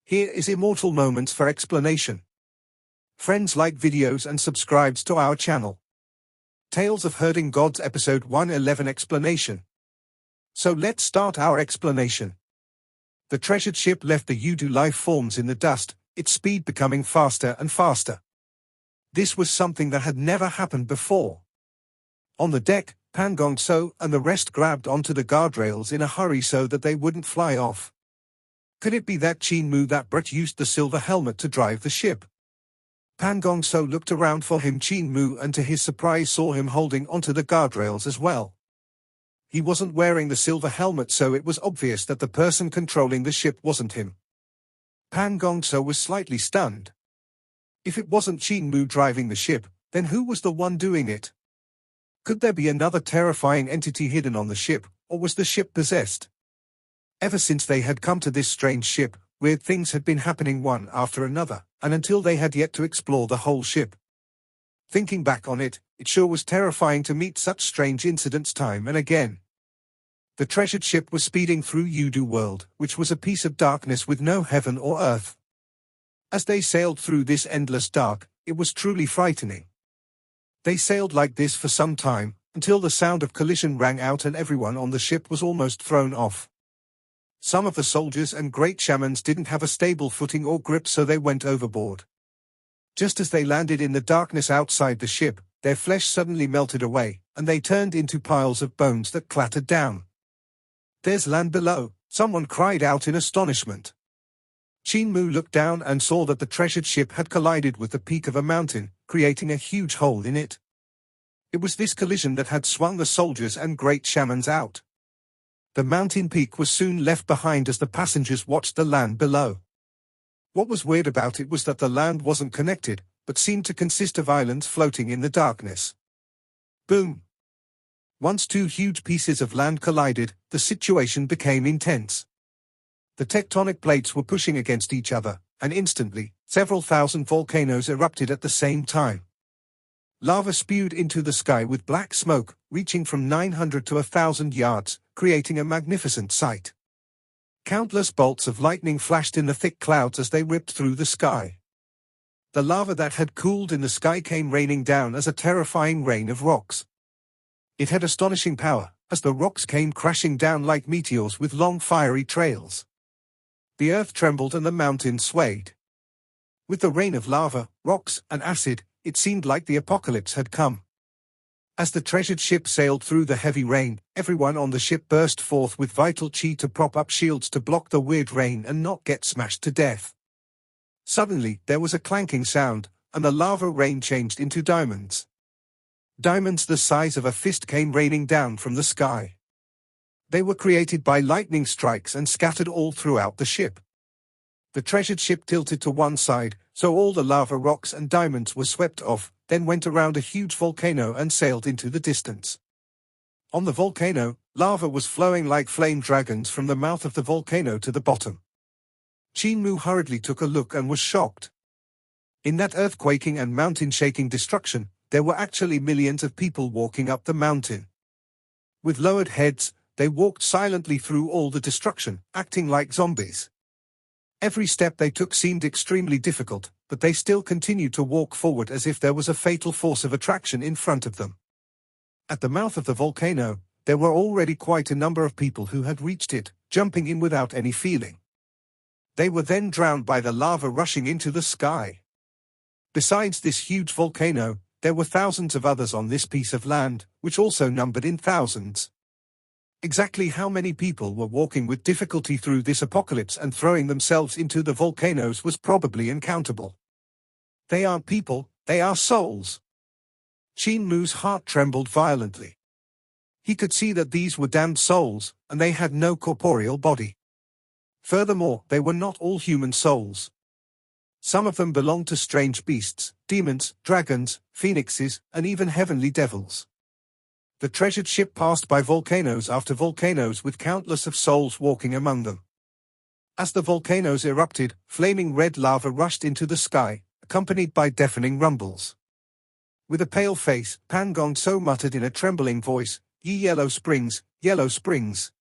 Here is Immortal Moments for explanation. Friends, like videos and subscribes to our channel. Tales of Herding Gods Episode 111 Explanation. So let's start our explanation. The treasured ship left the Yudu life forms in the dust, its speed becoming faster and faster. This was something that had never happened before. On the deck, Pan Gong So and the rest grabbed onto the guardrails in a hurry so that they wouldn't fly off. Could it be that Qin Mu that Brett used the silver helmet to drive the ship? Pan Gong So looked around for him, Qin Mu, and to his surprise saw him holding onto the guardrails as well. He wasn't wearing the silver helmet, so it was obvious that the person controlling the ship wasn't him. Pan Gong So was slightly stunned. If it wasn't Qin Mu driving the ship, then who was the one doing it? Could there be another terrifying entity hidden on the ship, or was the ship possessed? Ever since they had come to this strange ship, weird things had been happening one after another, and until they had yet to explore the whole ship. Thinking back on it, it sure was terrifying to meet such strange incidents time and again. The treasured ship was speeding through Yudu world, which was a piece of darkness with no heaven or earth. As they sailed through this endless dark, it was truly frightening. They sailed like this for some time, until the sound of collision rang out and everyone on the ship was almost thrown off. Some of the soldiers and great shamans didn't have a stable footing or grip, so they went overboard. Just as they landed in the darkness outside the ship, their flesh suddenly melted away, and they turned into piles of bones that clattered down. "There's land below," someone cried out in astonishment. Qin Mu looked down and saw that the treasured ship had collided with the peak of a mountain, creating a huge hole in it. It was this collision that had swung the soldiers and great shamans out. The mountain peak was soon left behind as the passengers watched the land below. What was weird about it was that the land wasn't connected, but seemed to consist of islands floating in the darkness. Boom! Once two huge pieces of land collided, the situation became intense. The tectonic plates were pushing against each other, and instantly, several thousand volcanoes erupted at the same time. Lava spewed into the sky with black smoke, reaching from 900 to 1,000 yards, creating a magnificent sight. Countless bolts of lightning flashed in the thick clouds as they ripped through the sky. The lava that had cooled in the sky came raining down as a terrifying rain of rocks. It had astonishing power, as the rocks came crashing down like meteors with long fiery trails. The earth trembled and the mountains swayed. With the rain of lava, rocks, and acid, it seemed like the apocalypse had come. As the treasured ship sailed through the heavy rain, everyone on the ship burst forth with vital chi to prop up shields to block the weird rain and not get smashed to death. Suddenly, there was a clanking sound, and the lava rain changed into diamonds. Diamonds the size of a fist came raining down from the sky. They were created by lightning strikes and scattered all throughout the ship. The treasured ship tilted to one side, so all the lava rocks and diamonds were swept off, then went around a huge volcano and sailed into the distance. On the volcano, lava was flowing like flame dragons from the mouth of the volcano to the bottom. Qin Mu hurriedly took a look and was shocked. In that earthquaking and mountain-shaking destruction, there were actually millions of people walking up the mountain. With lowered heads, they walked silently through all the destruction, acting like zombies. Every step they took seemed extremely difficult, but they still continued to walk forward as if there was a fatal force of attraction in front of them. At the mouth of the volcano, there were already quite a number of people who had reached it, jumping in without any feeling. They were then drowned by the lava rushing into the sky. Besides this huge volcano, there were thousands of others on this piece of land, which also numbered in thousands. Exactly how many people were walking with difficulty through this apocalypse and throwing themselves into the volcanoes was probably uncountable. They aren't people, they are souls. Qin Mu's heart trembled violently. He could see that these were damned souls, and they had no corporeal body. Furthermore, they were not all human souls. Some of them belonged to strange beasts, demons, dragons, phoenixes, and even heavenly devils. The treasured ship passed by volcanoes after volcanoes with countless of souls walking among them. As the volcanoes erupted, flaming red lava rushed into the sky, accompanied by deafening rumbles. With a pale face, Pan Gong So muttered in a trembling voice, "Ye yellow springs, yellow springs."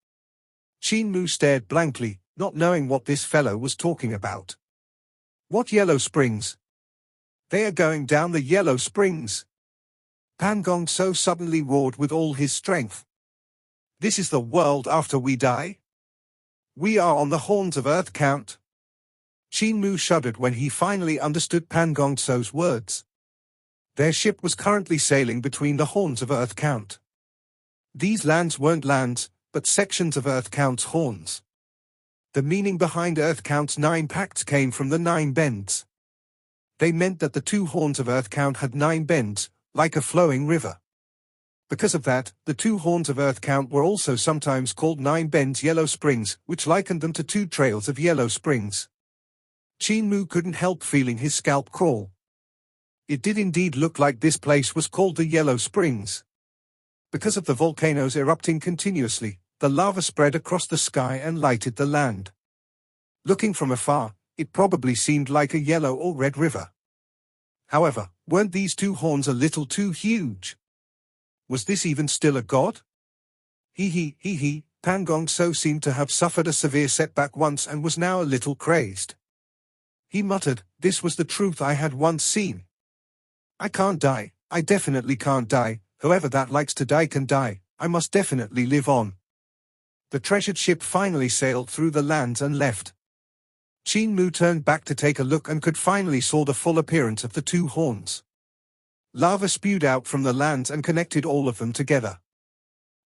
Qin Mu stared blankly, not knowing what this fellow was talking about. What yellow springs? They are going down the yellow springs. Pan Gong So suddenly roared with all his strength. This is the world after we die? We are on the horns of Earth Count. Qin Mu shuddered when he finally understood Pan Gong So's words. Their ship was currently sailing between the horns of Earth Count. These lands weren't lands, but sections of Earth Count's horns. The meaning behind Earth Count's 9 pacts came from the 9 bends. They meant that the 2 horns of Earth Count had 9 bends, like a flowing river. Because of that, the 2 horns of Earth Count were also sometimes called 9 bends yellow springs, which likened them to 2 trails of yellow springs. Qin Mu couldn't help feeling his scalp crawl. It did indeed look like this place was called the Yellow Springs. Because of the volcanoes erupting continuously, the lava spread across the sky and lighted the land. Looking from afar, it probably seemed like a yellow or red river. However, weren't these 2 horns a little too huge? Was this even still a god? He, Pan Gong So seemed to have suffered a severe setback once and was now a little crazed. He muttered, "This was the truth I had once seen. I can't die, I definitely can't die, whoever that likes to die can die, I must definitely live on." The treasured ship finally sailed through the lands and left. Qin Mu turned back to take a look and could finally saw the full appearance of the 2 horns. Lava spewed out from the lands and connected all of them together.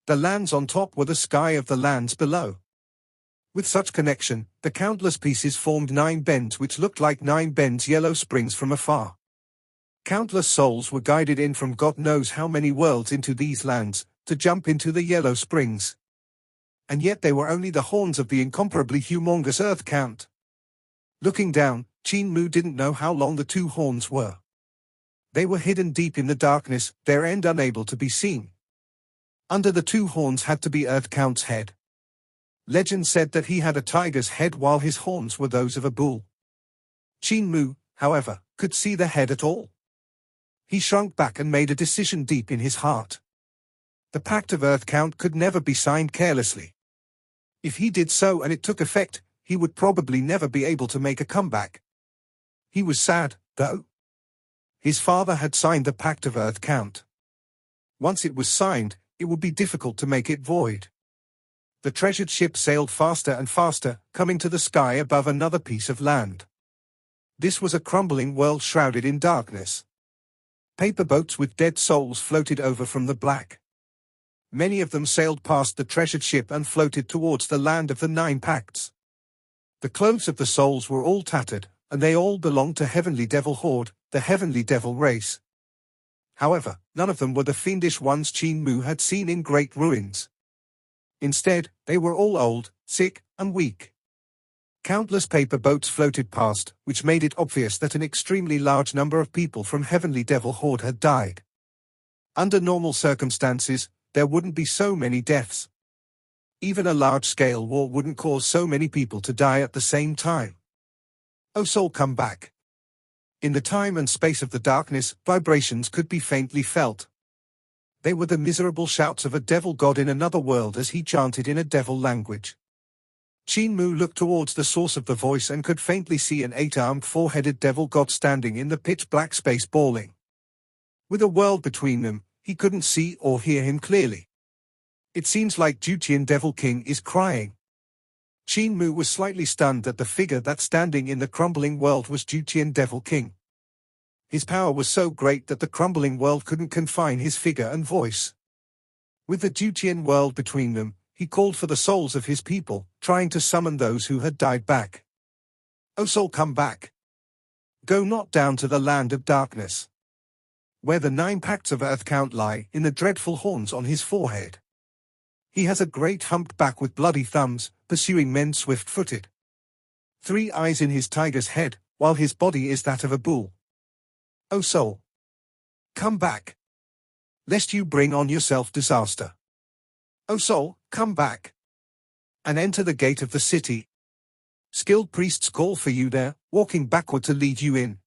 The lands on top were the sky of the lands below. With such connection, the countless pieces formed 9 bends which looked like 9 bends yellow springs from afar. Countless souls were guided in from God knows how many worlds into these lands, to jump into the yellow springs. And yet they were only the horns of the incomparably humongous Earth Count. Looking down, Qin Mu didn't know how long the 2 horns were. They were hidden deep in the darkness, their end unable to be seen. Under the 2 horns had to be Earth Count's head. Legend said that he had a tiger's head while his horns were those of a bull. Qin Mu, however, could see the head at all. He shrunk back and made a decision deep in his heart. The Pact of Earth Count could never be signed carelessly. If he did so and it took effect, he would probably never be able to make a comeback. He was sad, though. His father had signed the Pact of Earth Count. Once it was signed, it would be difficult to make it void. The treasured ship sailed faster and faster, coming to the sky above another piece of land. This was a crumbling world shrouded in darkness. Paper boats with dead souls floated over from the black. Many of them sailed past the treasured ship and floated towards the land of the 9 pacts. The clothes of the souls were all tattered, and they all belonged to Heavenly Devil Horde, the Heavenly Devil race. However, none of them were the fiendish ones Qin Mu had seen in Great Ruins. Instead, they were all old, sick, and weak. Countless paper boats floated past, which made it obvious that an extremely large number of people from Heavenly Devil Horde had died. Under normal circumstances, there wouldn't be so many deaths. Even a large-scale war wouldn't cause so many people to die at the same time. "Oh soul, come back." In the time and space of the darkness, vibrations could be faintly felt. They were the miserable shouts of a devil god in another world as he chanted in a devil language. Qin Mu looked towards the source of the voice and could faintly see an 8-armed 4-headed devil god standing in the pitch-black space bawling. With a world between them, he couldn't see or hear him clearly. It seems like Juqian Devil King is crying. Qin Mu was slightly stunned that the figure that standing in the crumbling world was Juqian Devil King. His power was so great that the crumbling world couldn't confine his figure and voice. With the Juqian world between them, he called for the souls of his people, trying to summon those who had died back. "O soul, come back. Go not down to the land of darkness, where the 9 pacts of Earth Count lie in the dreadful horns on his forehead. He has a great humped back with bloody thumbs, pursuing men swift-footed. 3 eyes in his tiger's head, while his body is that of a bull. O soul, come back, lest you bring on yourself disaster. O soul, come back, and enter the gate of the city. Skilled priests call for you there, walking backward to lead you in."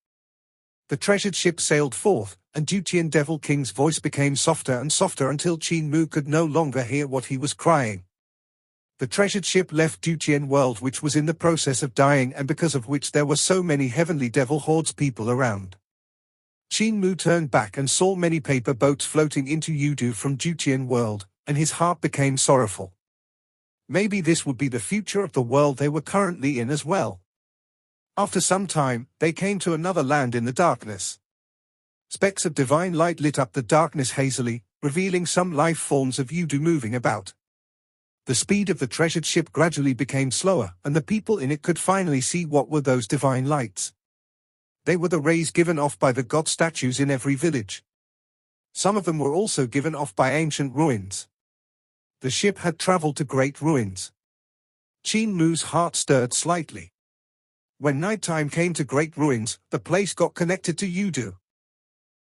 The treasured ship sailed forth, and Juqian Devil King's voice became softer and softer until Qin Mu could no longer hear what he was crying. The treasured ship left Qin world, which was in the process of dying and because of which there were so many heavenly devil hordes people around. Qin Mu turned back and saw many paper boats floating into Yudu from Qin world, and his heart became sorrowful. Maybe this would be the future of the world they were currently in as well. After some time, they came to another land in the darkness. Specks of divine light lit up the darkness hazily, revealing some life forms of Yudu moving about. The speed of the treasured ship gradually became slower, and the people in it could finally see what were those divine lights. They were the rays given off by the god statues in every village. Some of them were also given off by ancient ruins. The ship had traveled to great ruins. Qin Mu's heart stirred slightly. When nighttime came to great ruins, the place got connected to Yudu.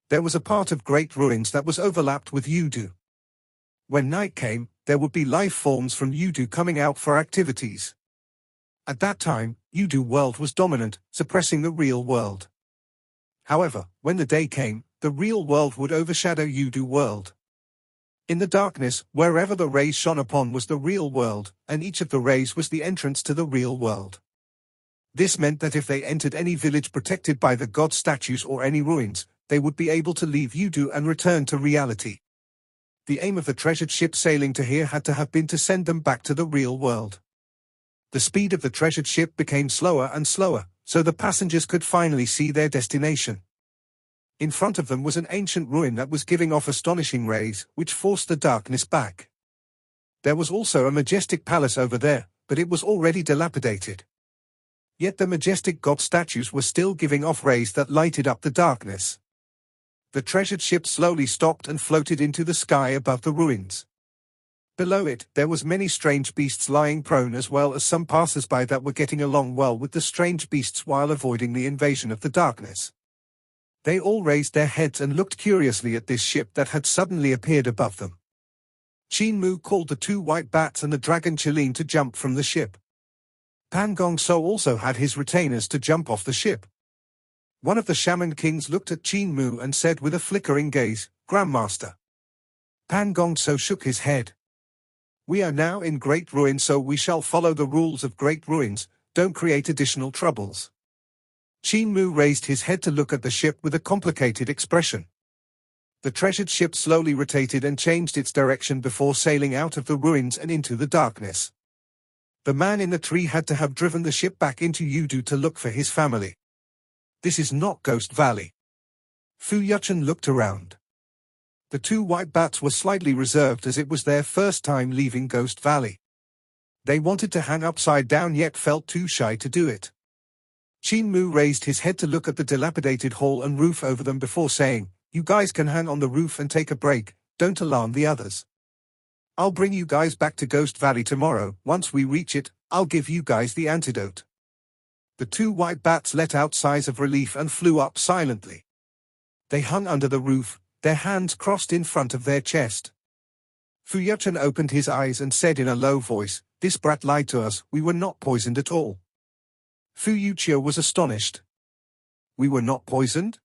There was a part of great ruins that was overlapped with Yudu. When night came, there would be life forms from Yudu coming out for activities. At that time, Yudu world was dominant, suppressing the real world. However, when the day came, the real world would overshadow Yudu world. In the darkness, wherever the rays shone upon was the real world, and each of the rays was the entrance to the real world. This meant that if they entered any village protected by the god statues or any ruins, they would be able to leave Yudu and return to reality. The aim of the treasured ship sailing to here had to have been to send them back to the real world. The speed of the treasured ship became slower and slower, so the passengers could finally see their destination. In front of them was an ancient ruin that was giving off astonishing rays, which forced the darkness back. There was also a majestic palace over there, but it was already dilapidated. Yet the majestic god statues were still giving off rays that lighted up the darkness. The treasured ship slowly stopped and floated into the sky above the ruins. Below it, there was many strange beasts lying prone as well as some passers-by that were getting along well with the strange beasts while avoiding the invasion of the darkness. They all raised their heads and looked curiously at this ship that had suddenly appeared above them. Qin Mu called the two white bats and the dragon Qilin to jump from the ship. Pan Gongso also had his retainers to jump off the ship. One of the shaman kings looked at Qin Mu and said with a flickering gaze, "Grandmaster." Pan Gongso shook his head. "We are now in great ruin, so we shall follow the rules of great ruins, don't create additional troubles." Qin Mu raised his head to look at the ship with a complicated expression. The treasured ship slowly rotated and changed its direction before sailing out of the ruins and into the darkness. The man in the tree had to have driven the ship back into Yudu to look for his family. This is not Ghost Valley. Fu Yuchen looked around. The two white bats were slightly reserved as it was their first time leaving Ghost Valley. They wanted to hang upside down yet felt too shy to do it. Qin Mu raised his head to look at the dilapidated hall and roof over them before saying, "You guys can hang on the roof and take a break, don't alarm the others. I'll bring you guys back to Ghost Valley tomorrow. Once we reach it, I'll give you guys the antidote." The two white bats let out sighs of relief and flew up silently. They hung under the roof, their hands crossed in front of their chest. Fu Yuchen opened his eyes and said in a low voice, "This brat lied to us, we were not poisoned at all." Fu Yuchia was astonished. "We were not poisoned?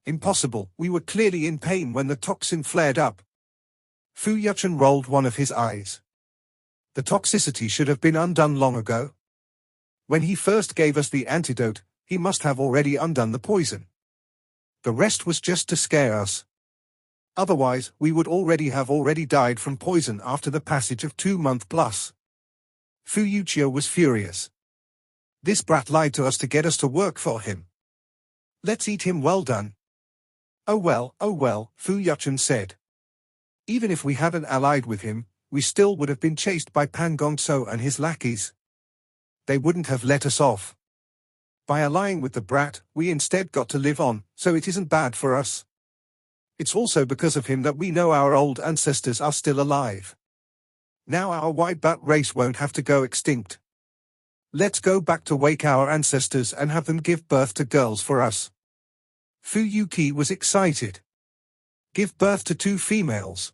Impossible, we were clearly in pain when the toxin flared up." Fu Yuchen rolled one of his eyes. The toxicity should have been undone long ago. When he first gave us the antidote, he must have already undone the poison. The rest was just to scare us. Otherwise, we would already have died from poison after the passage of 2 months plus. Fu Yuchia was furious. "This brat lied to us to get us to work for him. Let's eat him well done." Oh well, Fu Yuchen said. "Even if we hadn't allied with him, we still would have been chased by Pan Gongso and his lackeys. They wouldn't have let us off. By allying with the brat, we instead got to live on, so it isn't bad for us. It's also because of him that we know our old ancestors are still alive. Now our white bat race won't have to go extinct. Let's go back to wake our ancestors and have them give birth to girls for us." Fu Yuki was excited. "Give birth to 2 females?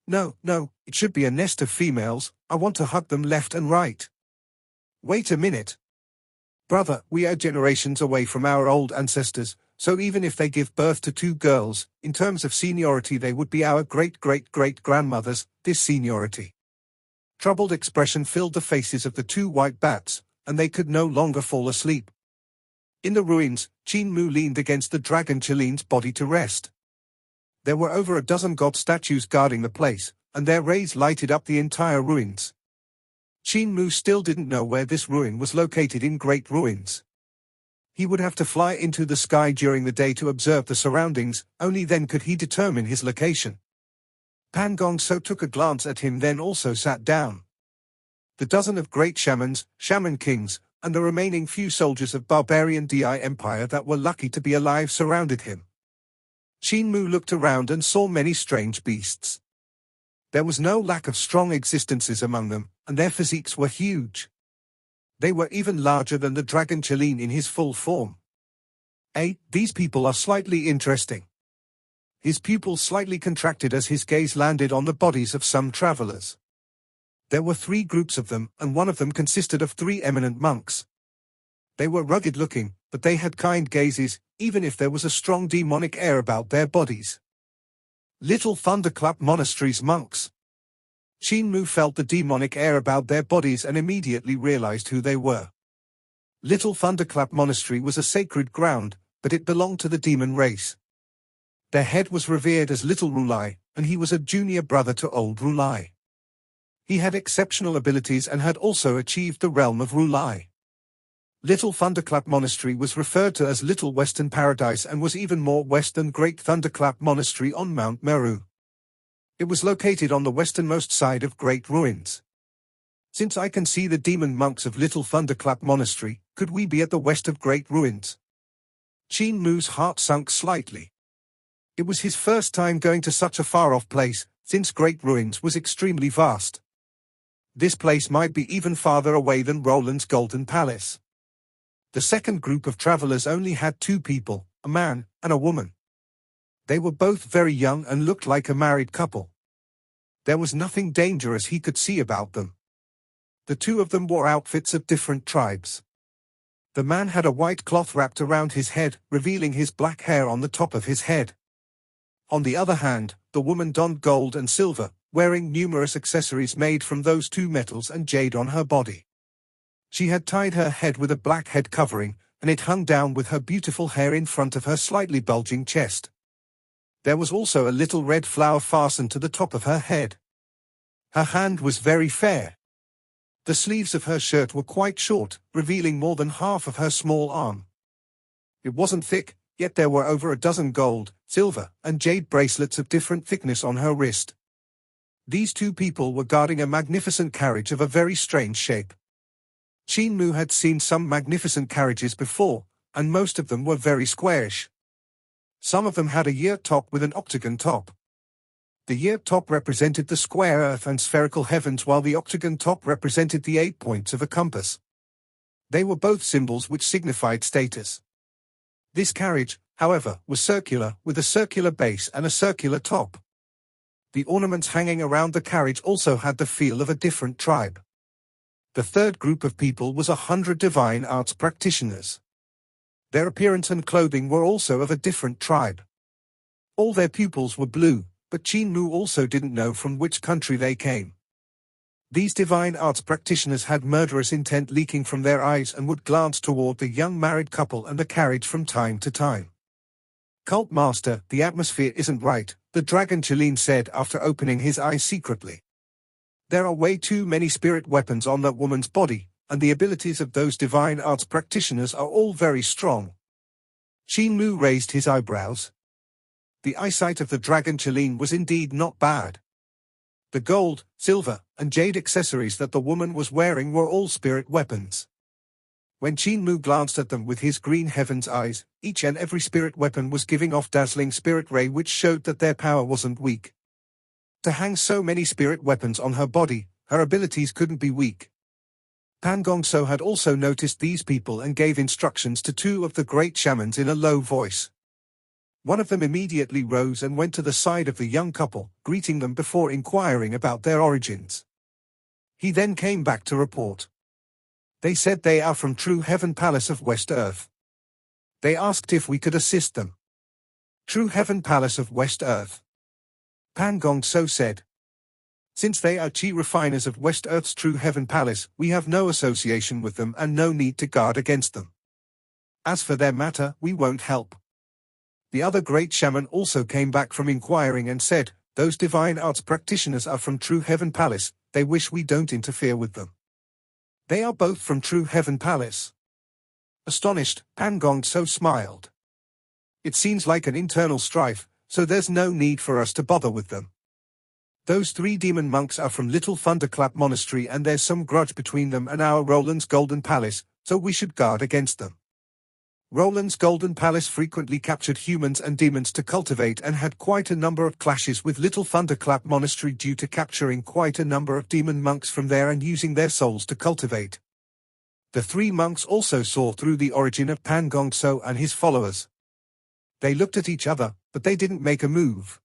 No, it should be a nest of females. I want to hug them left and right." "Wait a minute. Brother, we are generations away from our old ancestors, so even if they give birth to 2 girls, in terms of seniority they would be our great-great-great-grandmothers, this seniority. Troubled expression filled the faces of the two white bats, and they could no longer fall asleep. In the ruins, Qin Mu leaned against the dragon Chilean's body to rest. There were over a dozen god statues guarding the place, and their rays lighted up the entire ruins. Qin Mu still didn't know where this ruin was located in Great Ruins. He would have to fly into the sky during the day to observe the surroundings, only then could he determine his location. Pan Gongso took a glance at him, then also sat down. The dozen of great shamans, shaman kings, and the remaining few soldiers of barbarian Di Empire that were lucky to be alive surrounded him. Qin Mu looked around and saw many strange beasts. There was no lack of strong existences among them, and their physiques were huge. They were even larger than the dragon Chilean in his full form. These people are slightly interesting. His pupils slightly contracted as his gaze landed on the bodies of some travelers. There were 3 groups of them, and one of them consisted of 3 eminent monks. They were rugged-looking, but they had kind gazes, even if there was a strong demonic air about their bodies. Little Thunderclap Monastery's monks. Qin Mu felt the demonic air about their bodies and immediately realized who they were. Little Thunderclap Monastery was a sacred ground, but it belonged to the demon race. Their head was revered as Little Rulai, and he was a junior brother to Old Rulai. He had exceptional abilities and had also achieved the realm of Rulai. Little Thunderclap Monastery was referred to as Little Western Paradise and was even more west than Great Thunderclap Monastery on Mount Meru. It was located on the westernmost side of Great Ruins. Since I can see the demon monks of Little Thunderclap Monastery, could we be at the west of Great Ruins? Qin Mu's heart sunk slightly. It was his first time going to such a far-off place, since Great Ruins was extremely vast. This place might be even farther away than Roland's Golden Palace. The second group of travelers only had 2 people, a man and a woman. They were both very young and looked like a married couple. There was nothing dangerous he could see about them. The 2 of them wore outfits of different tribes. The man had a white cloth wrapped around his head, revealing his black hair on the top of his head. On the other hand, the woman donned gold and silver, wearing numerous accessories made from those 2 metals and jade on her body. She had tied her head with a black head covering, and it hung down with her beautiful hair in front of her slightly bulging chest. There was also a little red flower fastened to the top of her head. Her hand was very fair. The sleeves of her shirt were quite short, revealing more than half of her small arm. It wasn't thick, yet there were over a dozen gold, silver, and jade bracelets of different thickness on her wrist. These 2 people were guarding a magnificent carriage of a very strange shape. Qin Mu had seen some magnificent carriages before, and most of them were very squarish. Some of them had a year top with an octagon top. The year top represented the square earth and spherical heavens, while the octagon top represented the 8 points of a compass. They were both symbols which signified status. This carriage, however, was circular, with a circular base and a circular top. The ornaments hanging around the carriage also had the feel of a different tribe. The third group of people was 100 divine arts practitioners. Their appearance and clothing were also of a different tribe. All their pupils were blue, but Qin Mu also didn't know from which country they came. These divine arts practitioners had murderous intent leaking from their eyes and would glance toward the young married couple and the carriage from time to time. "Cult Master, the atmosphere isn't right," the dragon Chilean said after opening his eyes secretly. "There are way too many spirit weapons on that woman's body, and the abilities of those divine arts practitioners are all very strong." Qin Mu raised his eyebrows. The eyesight of the dragon Chilean was indeed not bad. The gold, silver, and jade accessories that the woman was wearing were all spirit weapons. When Qin Mu glanced at them with his green heaven's eyes, each and every spirit weapon was giving off dazzling spirit ray which showed that their power wasn't weak. To hang so many spirit weapons on her body, her abilities couldn't be weak. Pan Gongso had also noticed these people and gave instructions to 2 of the great shamans in a low voice. One of them immediately rose and went to the side of the young couple, greeting them before inquiring about their origins. He then came back to report. "They said they are from True Heaven Palace of West Earth. They asked if we could assist them." "True Heaven Palace of West Earth?" Pan Gongso said. Since they are Qi refiners of West Earth's true heaven palace, we have no association with them and no need to guard against them. As for their matter, we won't help. The other great shaman also came back from inquiring and said, those divine arts practitioners are from True Heaven Palace, they wish we don't interfere with them. They are both from True Heaven Palace. Astonished, Pan Gongso smiled. It seems like an internal strife, so there's no need for us to bother with them. Those 3 demon monks are from Little Thunderclap Monastery and there's some grudge between them and our Roland's Golden Palace, so we should guard against them. Roland's Golden Palace frequently captured humans and demons to cultivate and had quite a number of clashes with Little Thunderclap Monastery due to capturing quite a number of demon monks from there and using their souls to cultivate. The 3 monks also saw through the origin of Pan Gongso and his followers. They looked at each other, but they didn't make a move.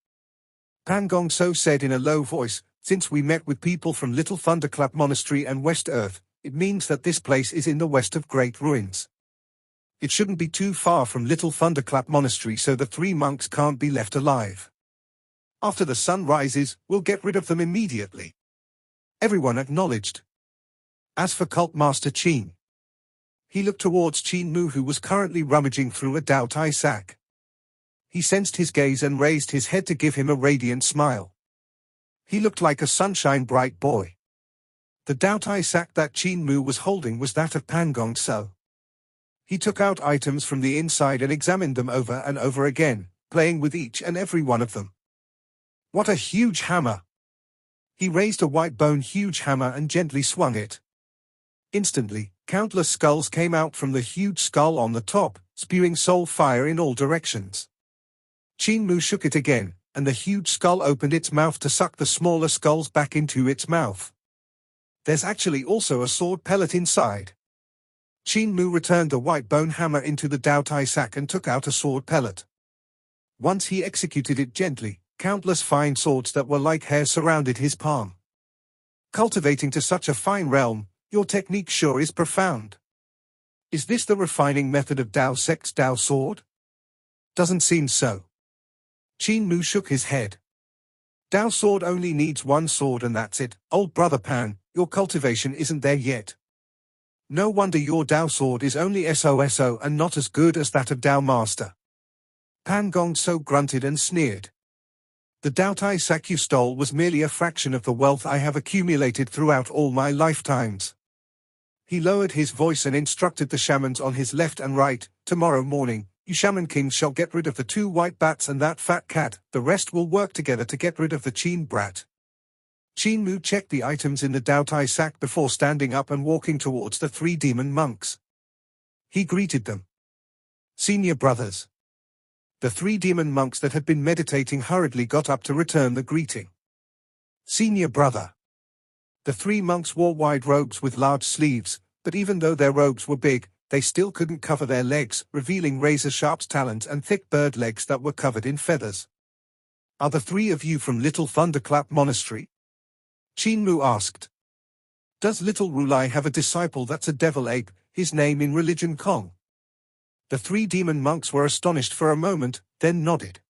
Pan Gongso said in a low voice, since we met with people from Little Thunderclap Monastery and West Earth, it means that this place is in the west of Great Ruins. It shouldn't be too far from Little Thunderclap Monastery so the 3 monks can't be left alive. After the sun rises, we'll get rid of them immediately. Everyone acknowledged. As for Cult Master Qin, he looked towards Qin Mu who was currently rummaging through a Dao Tai sack. He sensed his gaze and raised his head to give him a radiant smile. He looked like a sunshine-bright boy. The Dao Tai sack that Qin Mu was holding was that of Pan Gongso. He took out items from the inside and examined them over and over again, playing with each and every one of them. What a huge hammer! He raised a white-bone huge hammer and gently swung it. Instantly, countless skulls came out from the huge skull on the top, spewing soul fire in all directions. Qin Mu shook it again, and the huge skull opened its mouth to suck the smaller skulls back into its mouth. There's actually also a sword pellet inside. Qin Mu returned the white bone hammer into the Dao Tai sack and took out a sword pellet. Once he executed it gently, countless fine swords that were like hair surrounded his palm. Cultivating to such a fine realm, your technique sure is profound. Is this the refining method of Dao Sect's Dao sword? Doesn't seem so. Qin Mu shook his head. Dao sword only needs one sword and that's it. Old brother Pan, your cultivation isn't there yet. No wonder your Dao sword is only SOSO and not as good as that of Dao Master. Pan Gongso grunted and sneered. The Dao Tai sack you stole was merely a fraction of the wealth I have accumulated throughout all my lifetimes. He lowered his voice and instructed the shamans on his left and right, tomorrow morning, you shaman kings shall get rid of the 2 white bats and that fat cat, the rest will work together to get rid of the Qin brat. Qin Mu checked the items in the Dao Tai sack before standing up and walking towards the 3 demon monks. He greeted them. Senior brothers. The 3 demon monks that had been meditating hurriedly got up to return the greeting. Senior brother. The 3 monks wore wide robes with large sleeves, but even though their robes were big, they still couldn't cover their legs, revealing razor-sharp talons and thick bird legs that were covered in feathers. Are the 3 of you from Little Thunderclap Monastery? Qin Mu asked. Does Little Rulai have a disciple that's a devil ape, his name in religion Kong? The 3 demon monks were astonished for a moment, then nodded.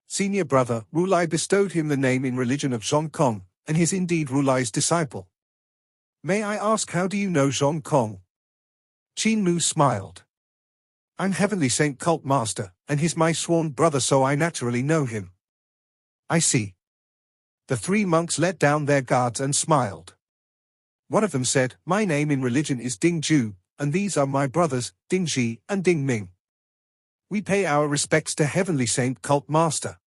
Senior brother, Rulai bestowed him the name in religion of Zhong Kong, and is indeed Rulai's disciple. May I ask how do you know Zhong Kong? Qin Mu smiled. I'm Heavenly Saint Cult Master, and he's my sworn brother so I naturally know him. I see. The 3 monks let down their guards and smiled. One of them said, my name in religion is Ding Ju, and these are my brothers, Ding Ji and Ding Ming. We pay our respects to Heavenly Saint Cult Master.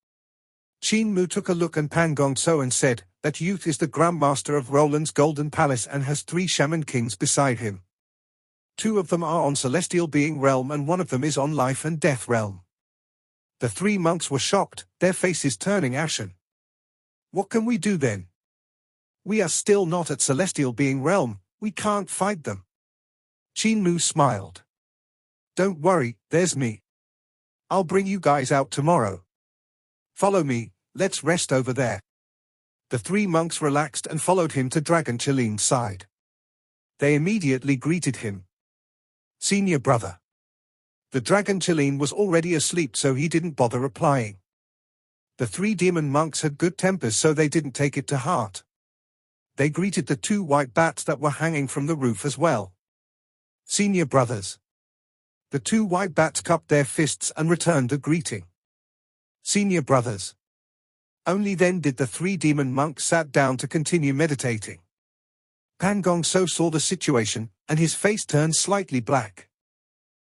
Qin Mu took a look at Pan Gongso and said, that youth is the Grand Master of Roland's Golden Palace and has 3 shaman kings beside him. 2 of them are on Celestial Being Realm and 1 of them is on Life and Death Realm. The 3 monks were shocked, their faces turning ashen. What can we do then? We are still not at Celestial Being Realm, we can't fight them. Qin Mu smiled. Don't worry, there's me. I'll bring you guys out tomorrow. Follow me, let's rest over there. The 3 monks relaxed and followed him to Dragon Chilin's side. They immediately greeted him. Senior brother. The Dragon Chilin was already asleep so he didn't bother replying. The 3 demon monks had good tempers so they didn't take it to heart. They greeted the two white bats that were hanging from the roof as well. Senior brothers. The two white bats cupped their fists and returned the greeting. Senior brothers. Only then did the three demon monks sat down to continue meditating. Pan Gong So saw the situation, and his face turned slightly black.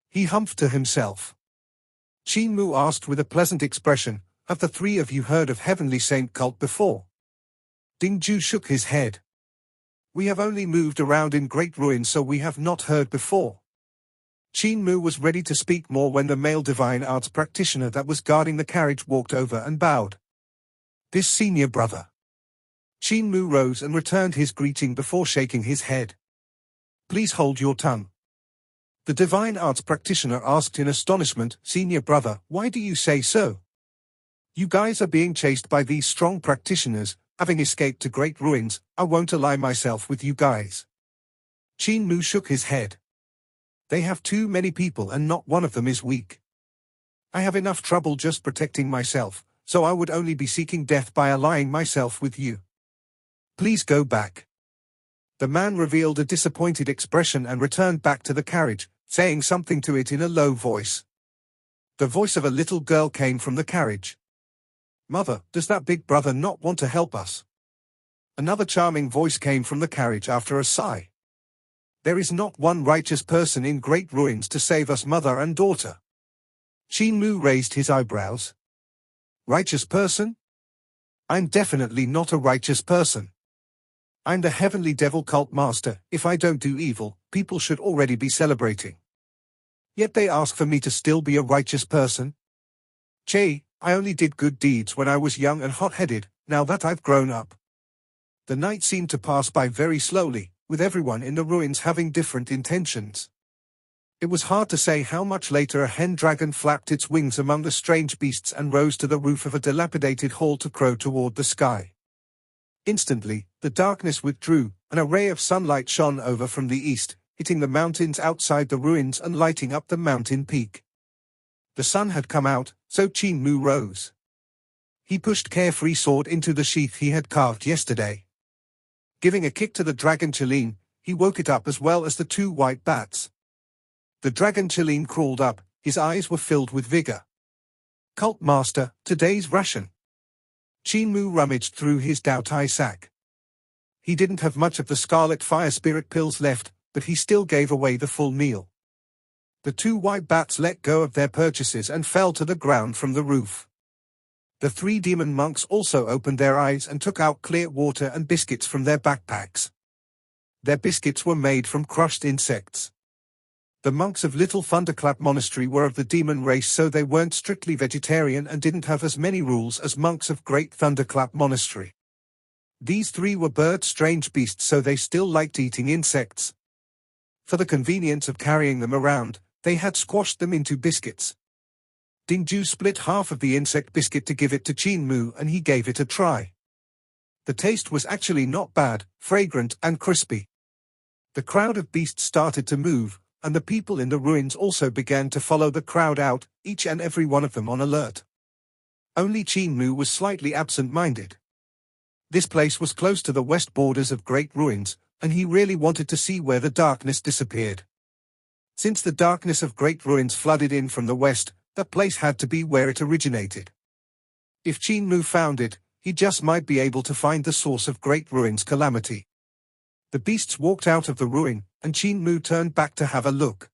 He humphed to himself. Qin Mu asked with a pleasant expression, "Have the three of you heard of Heavenly Saint cult before?" Ding Ju shook his head. "We have only moved around in great ruins, so we have not heard before." Qin Mu was ready to speak more when the male divine arts practitioner that was guarding the carriage walked over and bowed. "This senior brother." Qin Mu rose and returned his greeting before shaking his head. "Please hold your tongue." The divine arts practitioner asked in astonishment, "Senior brother, why do you say so? You guys are being chased by these strong practitioners, having escaped to great ruins. I won't ally myself with you guys." Qin Mu shook his head. "They have too many people and not one of them is weak. I have enough trouble just protecting myself, so I would only be seeking death by allying myself with you. Please go back." The man revealed a disappointed expression and returned back to the carriage, saying something to it in a low voice. The voice of a little girl came from the carriage. "Mother, does that big brother not want to help us?" Another charming voice came from the carriage after a sigh. "There is not one righteous person in great ruins to save us, mother and daughter." Qin Mu raised his eyebrows. "Righteous person? I'm definitely not a righteous person. I'm the heavenly devil cult master. If I don't do evil, people should already be celebrating. Yet they ask for me to still be a righteous person? Che, I only did good deeds when I was young and hot-headed, now that I've grown up." The night seemed to pass by very slowly, with everyone in the ruins having different intentions. It was hard to say how much later a hen dragon flapped its wings among the strange beasts and rose to the roof of a dilapidated hall to crow toward the sky. Instantly, the darkness withdrew, and a ray of sunlight shone over from the east, hitting the mountains outside the ruins and lighting up the mountain peak. The sun had come out, so Qin Mu rose. He pushed Carefree sword into the sheath he had carved yesterday. Giving a kick to the dragon Qilin, he woke it up as well as the two white bats. The dragon Qilin crawled up, his eyes were filled with vigor. "Cult master, today's ration." Qin Mu rummaged through his Dao Tai sack. He didn't have much of the scarlet fire spirit pills left, but he still gave away the full meal. The two white bats let go of their purchases and fell to the ground from the roof. The three demon monks also opened their eyes and took out clear water and biscuits from their backpacks. Their biscuits were made from crushed insects. The monks of Little Thunderclap Monastery were of the demon race, so they weren't strictly vegetarian and didn't have as many rules as monks of Great Thunderclap Monastery. These three were bird-strange beasts, so they still liked eating insects. For the convenience of carrying them around, they had squashed them into biscuits. Ding Ju split half of the insect biscuit to give it to Qin Mu, and he gave it a try. The taste was actually not bad, fragrant and crispy. The crowd of beasts started to move, and the people in the ruins also began to follow the crowd out, each and every one of them on alert. Only Qin Mu was slightly absent-minded. This place was close to the west borders of great ruins, and he really wanted to see where the darkness disappeared. Since the darkness of great ruins flooded in from the west, that place had to be where it originated. If Qin Mu found it, he just might be able to find the source of great ruins' calamity. The beasts walked out of the ruin, and Qin Mu turned back to have a look.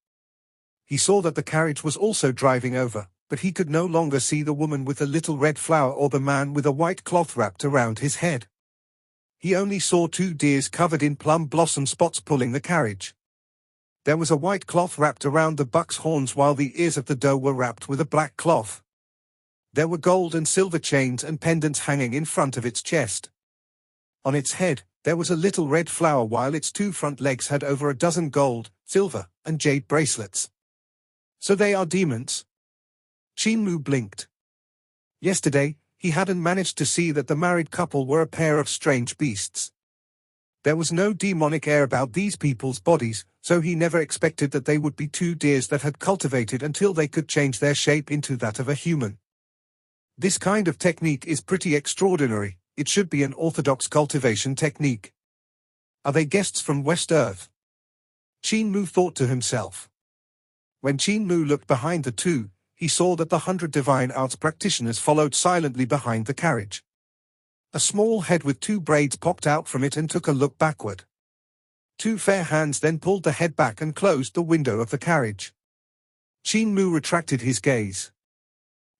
He saw that the carriage was also driving over, but he could no longer see the woman with the little red flower or the man with a white cloth wrapped around his head. He only saw two deers covered in plum blossom spots pulling the carriage. There was a white cloth wrapped around the buck's horns while the ears of the doe were wrapped with a black cloth. There were gold and silver chains and pendants hanging in front of its chest. On its head, there was a little red flower while its two front legs had over a dozen gold, silver, and jade bracelets. So they are demons? Qin Mu blinked. Yesterday, he hadn't managed to see that the married couple were a pair of strange beasts. There was no demonic air about these people's bodies, so he never expected that they would be two deers that had cultivated until they could change their shape into that of a human. This kind of technique is pretty extraordinary. It should be an orthodox cultivation technique. Are they guests from West Earth? Qin Mu thought to himself. When Qin Mu looked behind the two, he saw that the 100 divine arts practitioners followed silently behind the carriage. A small head with 2 braids popped out from it and took a look backward. 2 fair hands then pulled the head back and closed the window of the carriage. Qin Mu retracted his gaze.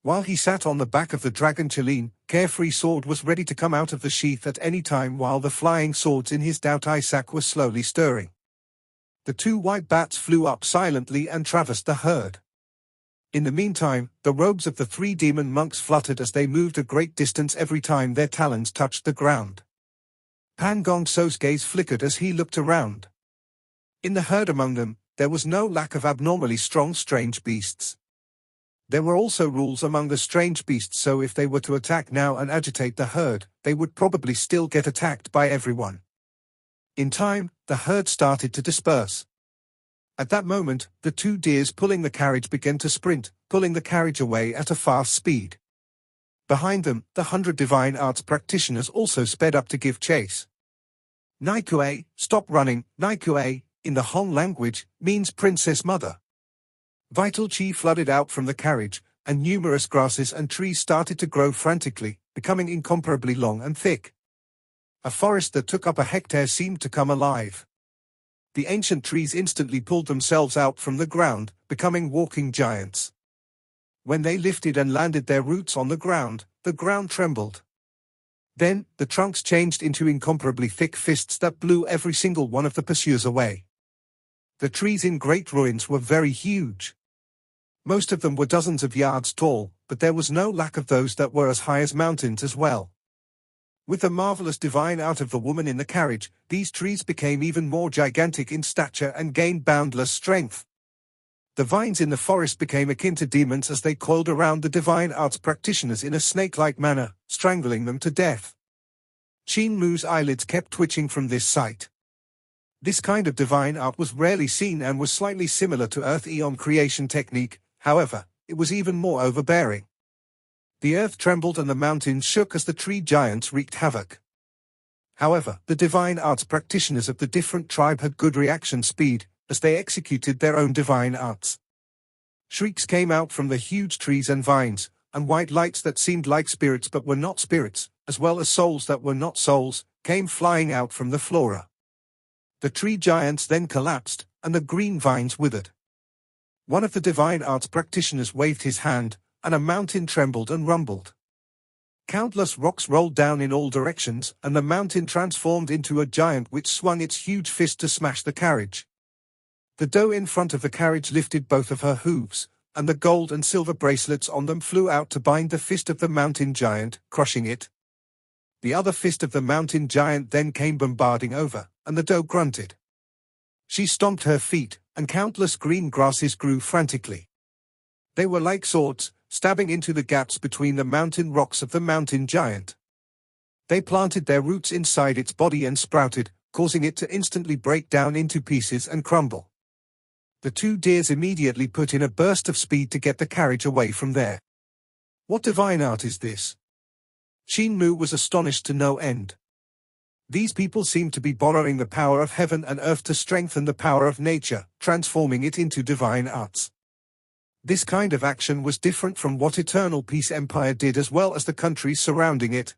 While he sat on the back of the dragon Qilin, carefree sword was ready to come out of the sheath at any time while the flying swords in his Daotai sack were slowly stirring. The 2 white bats flew up silently and traversed the herd. In the meantime, the robes of the 3 demon monks fluttered as they moved a great distance every time their talons touched the ground. Pan Gongso's gaze flickered as he looked around. In the herd among them, there was no lack of abnormally strong strange beasts. There were also rules among the strange beasts, so if they were to attack now and agitate the herd, they would probably still get attacked by everyone. In time, the herd started to disperse. At that moment, the 2 deers pulling the carriage began to sprint, pulling the carriage away at a fast speed. Behind them, the 100 divine arts practitioners also sped up to give chase. Naikue, stop running. Naikue, in the Hong language, means princess mother. Vital qi flooded out from the carriage, and numerous grasses and trees started to grow frantically, becoming incomparably long and thick. A forest that took up a hectare seemed to come alive. The ancient trees instantly pulled themselves out from the ground, becoming walking giants. When they lifted and landed their roots on the ground trembled. Then, the trunks changed into incomparably thick fists that blew every single one of the pursuers away. The trees in great ruins were very huge. Most of them were dozens of yards tall, but there was no lack of those that were as high as mountains as well. With the marvelous divine art of the woman in the carriage, these trees became even more gigantic in stature and gained boundless strength. The vines in the forest became akin to demons as they coiled around the divine arts practitioners in a snake-like manner, strangling them to death. Qin Mu's eyelids kept twitching from this sight. This kind of divine art was rarely seen and was slightly similar to Earth Eon creation technique, however, it was even more overbearing. The earth trembled and the mountains shook as the tree giants wreaked havoc. However, the divine arts practitioners of the different tribe had good reaction speed, as they executed their own divine arts. Shrieks came out from the huge trees and vines, and white lights that seemed like spirits but were not spirits, as well as souls that were not souls, came flying out from the flora. The tree giants then collapsed, and the green vines withered. One of the divine arts practitioners waved his hand, and a mountain trembled and rumbled. Countless rocks rolled down in all directions, and the mountain transformed into a giant which swung its huge fist to smash the carriage. The doe in front of the carriage lifted both of her hooves, and the gold and silver bracelets on them flew out to bind the fist of the mountain giant, crushing it. The other fist of the mountain giant then came bombarding over, and the doe grunted. She stomped her feet, and countless green grasses grew frantically. They were like swords, stabbing into the gaps between the mountain rocks of the mountain giant. They planted their roots inside its body and sprouted, causing it to instantly break down into pieces and crumble. The 2 deers immediately put in a burst of speed to get the carriage away from there. What divine art is this? Qin Mu was astonished to no end. These people seemed to be borrowing the power of heaven and earth to strengthen the power of nature, transforming it into divine arts. This kind of action was different from what Eternal Peace Empire did as well as the countries surrounding it.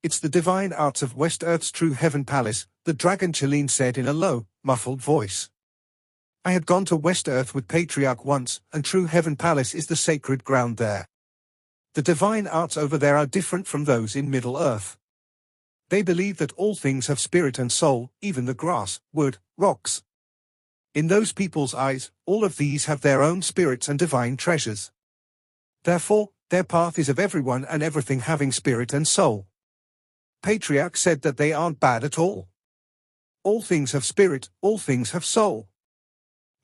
It's the divine arts of West Earth's true heaven palace, the dragon Qilin said in a low, muffled voice. I had gone to West Earth with Patriarch once, and true heaven palace is the sacred ground there. The divine arts over there are different from those in Middle Earth. They believe that all things have spirit and soul, even the grass, wood, rocks. In those people's eyes, all of these have their own spirits and divine treasures. Therefore, their path is of everyone and everything having spirit and soul. Patriarch said that they aren't bad at all. All things have spirit, all things have soul.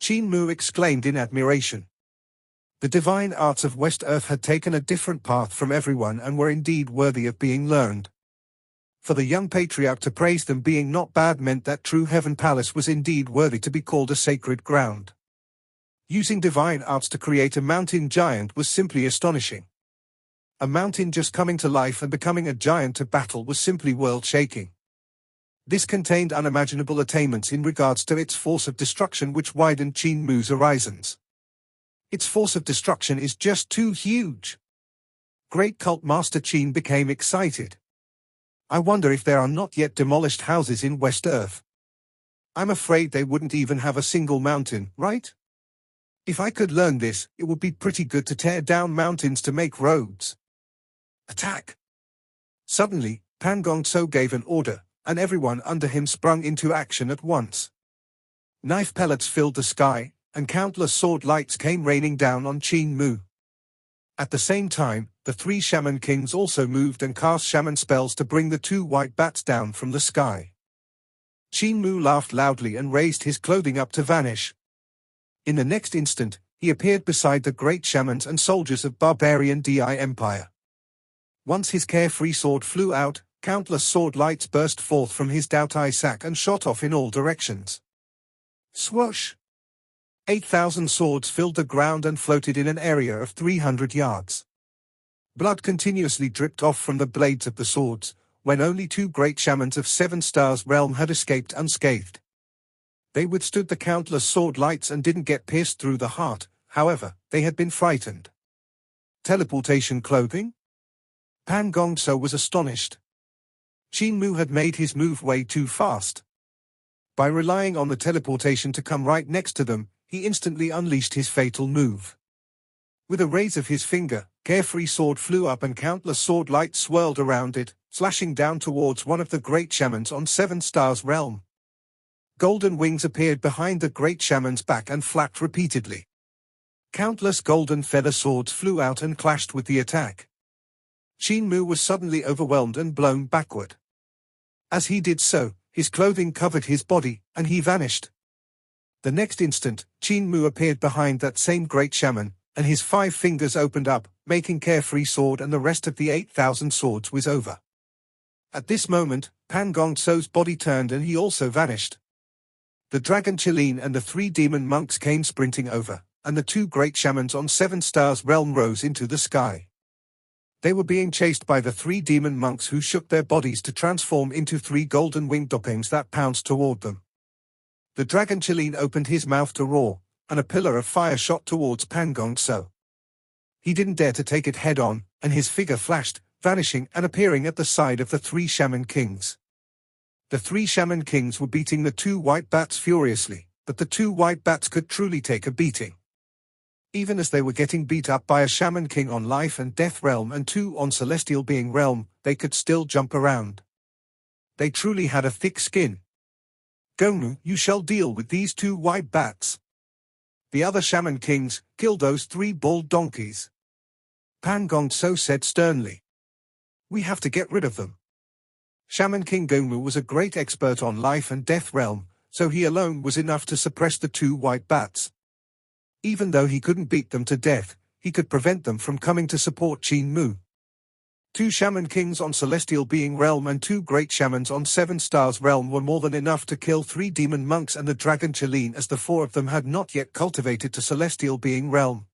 Qin Mu exclaimed in admiration. The divine arts of West Earth had taken a different path from everyone and were indeed worthy of being learned. For the young patriarch to praise them being not bad meant that true heaven palace was indeed worthy to be called a sacred ground. Using divine arts to create a mountain giant was simply astonishing. A mountain just coming to life and becoming a giant to battle was simply world-shaking. This contained unimaginable attainments in regards to its force of destruction, which widened Qin Mu's horizons. Its force of destruction is just too huge. Great Cult Master Qin became excited. I wonder if there are not yet demolished houses in West Earth. I'm afraid they wouldn't even have a single mountain, right? If I could learn this, it would be pretty good to tear down mountains to make roads. Attack! Suddenly, Pan Gongso gave an order, and everyone under him sprung into action at once. Knife pellets filled the sky, and countless sword lights came raining down on Qin Mu. At the same time, the three shaman kings also moved and cast shaman spells to bring the two white bats down from the sky. Qin Mu laughed loudly and raised his clothing up to vanish. In the next instant, he appeared beside the great shamans and soldiers of barbarian Di Empire. Once his carefree sword flew out, countless sword lights burst forth from his Daotai sack and shot off in all directions. Swoosh! 8,000 swords filled the ground and floated in an area of 300 yards. Blood continuously dripped off from the blades of the swords, when only two great shamans of 7 Stars realm had escaped unscathed. They withstood the countless sword lights and didn't get pierced through the heart, however, they had been frightened. Teleportation clothing? Pan Gongso was astonished. Qin Mu had made his move way too fast. By relying on the teleportation to come right next to them, he instantly unleashed his fatal move. With a raise of his finger, carefree sword flew up and countless sword lights swirled around it, flashing down towards one of the great shamans on 7 Stars realm. Golden wings appeared behind the great shaman's back and flapped repeatedly. Countless golden feather swords flew out and clashed with the attack. Qin Mu was suddenly overwhelmed and blown backward. As he did so, his clothing covered his body, and he vanished. The next instant, Qin Mu appeared behind that same great shaman, and his 5 fingers opened up, making carefree sword and the rest of the 8,000 swords whiz over. At this moment, Pan Gongso's body turned and he also vanished. The dragon Qilin and the 3 demon monks came sprinting over, and the 2 great shamans on 7 Stars realm rose into the sky. They were being chased by the 3 demon monks who shook their bodies to transform into 3 golden winged doppings that pounced toward them. The dragon Qilin opened his mouth to roar, and a pillar of fire shot towards Pan Gongso. He didn't dare to take it head on, and his figure flashed, vanishing and appearing at the side of the 3 shaman kings. The 3 shaman kings were beating the 2 white bats furiously, but the 2 white bats could truly take a beating. Even as they were getting beat up by a shaman king on life and death realm and 2 on celestial being realm, they could still jump around. They truly had a thick skin. Gongmu, you shall deal with these 2 white bats. The other shaman kings, kill those 3 bald donkeys. Pan Gongso said sternly. We have to get rid of them. Shaman King Gongmu was a great expert on life and death realm, so he alone was enough to suppress the 2 white bats. Even though he couldn't beat them to death, he could prevent them from coming to support Qin Mu. 2 shaman kings on celestial being realm and 2 great shamans on 7 Stars realm were more than enough to kill 3 demon monks and the dragon Qilin, as the 4 of them had not yet cultivated to celestial being realm.